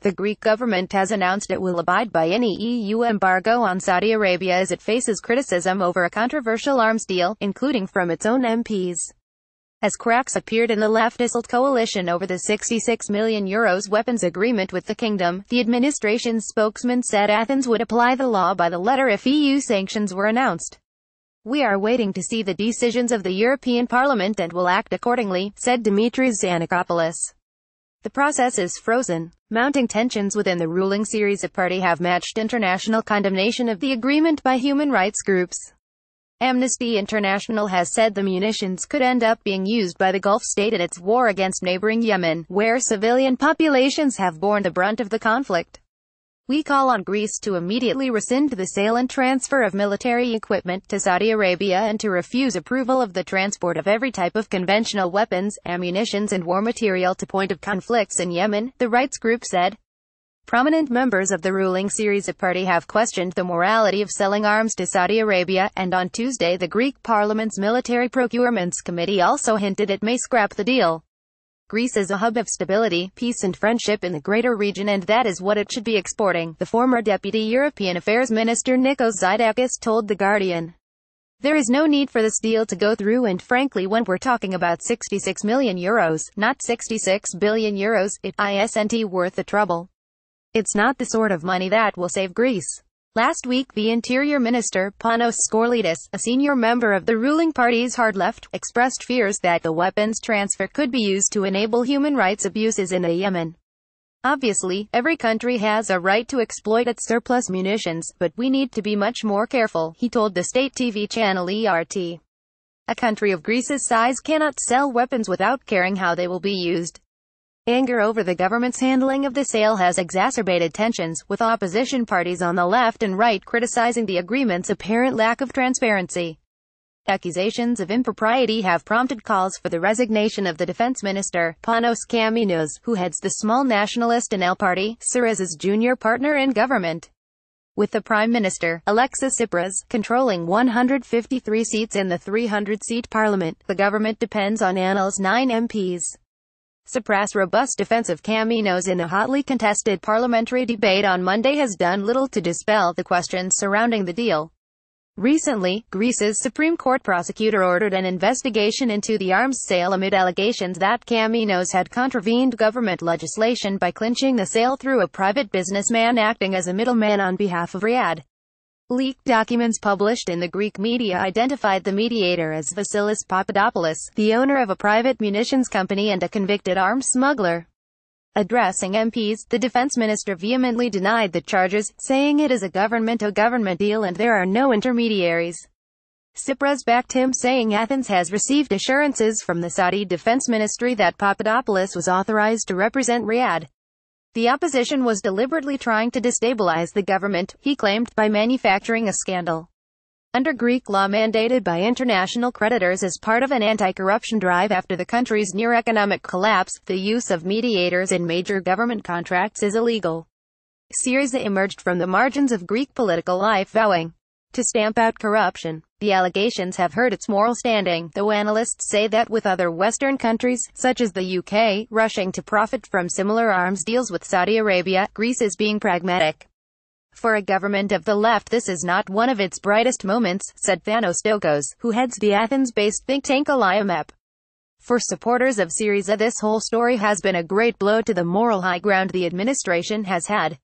The Greek government has announced it will abide by any EU embargo on Saudi Arabia as it faces criticism over a controversial arms deal, including from its own MPs. As cracks appeared in the leftistled coalition over the €66 million weapons agreement with the kingdom, the administration's spokesman said Athens would apply the law by the letter if EU sanctions were announced. "We are waiting to see the decisions of the European Parliament and will act accordingly," said Dimitris Tzannakopoulos. The process is frozen. Mounting tensions within the ruling Syriza party have matched international condemnation of the agreement by human rights groups. Amnesty International has said the munitions could end up being used by the Gulf state in its war against neighboring Yemen, where civilian populations have borne the brunt of the conflict. "We call on Greece to immediately rescind the sale and transfer of military equipment to Saudi Arabia and to refuse approval of the transport of every type of conventional weapons, ammunitions and war material to point of conflicts in Yemen," the rights group said. Prominent members of the ruling Syriza party have questioned the morality of selling arms to Saudi Arabia, and on Tuesday the Greek parliament's military procurements committee also hinted it may scrap the deal. "Greece is a hub of stability, peace and friendship in the greater region, and that is what it should be exporting," the former Deputy European Affairs Minister Nikos Zaidakis told The Guardian. "There is no need for this deal to go through, and frankly when we're talking about €66 million, not €66 billion, it isn't worth the trouble. It's not the sort of money that will save Greece." Last week the Interior Minister, Panos Skorlitis, a senior member of the ruling party's hard left, expressed fears that the weapons transfer could be used to enable human rights abuses in Yemen. "Obviously, every country has a right to exploit its surplus munitions, but we need to be much more careful," he told the state TV channel ERT. "A country of Greece's size cannot sell weapons without caring how they will be used." Anger over the government's handling of the sale has exacerbated tensions, with opposition parties on the left and right criticizing the agreement's apparent lack of transparency. Accusations of impropriety have prompted calls for the resignation of the defense minister, Panos Kaminos, who heads the small nationalist NL party, Syriza's junior partner in government. With the Prime Minister, Alexis Tsipras, controlling 153 seats in the 300-seat parliament, the government depends on NL's 9 MPs. Tsipras' robust defense of Kaminos in the hotly contested parliamentary debate on Monday has done little to dispel the questions surrounding the deal. Recently, Greece's Supreme Court prosecutor ordered an investigation into the arms sale amid allegations that Kaminos had contravened government legislation by clinching the sale through a private businessman acting as a middleman on behalf of Riyadh. Leaked documents published in the Greek media identified the mediator as Vasilis Papadopoulos, the owner of a private munitions company and a convicted arms smuggler. Addressing MPs, the defense minister vehemently denied the charges, saying it is a government-to-government deal and there are no intermediaries. Tsipras backed him, saying Athens has received assurances from the Saudi Defense Ministry that Papadopoulos was authorized to represent Riyadh. The opposition was deliberately trying to destabilize the government, he claimed, by manufacturing a scandal. Under Greek law mandated by international creditors as part of an anti-corruption drive after the country's near economic collapse, the use of mediators in major government contracts is illegal. Syriza emerged from the margins of Greek political life vowing to stamp out corruption. The allegations have hurt its moral standing, though analysts say that with other Western countries, such as the UK, rushing to profit from similar arms deals with Saudi Arabia, Greece is being pragmatic. For a government of the left this is not one of its brightest moments, said Thanos Stokos, who heads the Athens-based think tank Aliamep. For supporters of Syriza this whole story has been a great blow to the moral high ground the administration has had.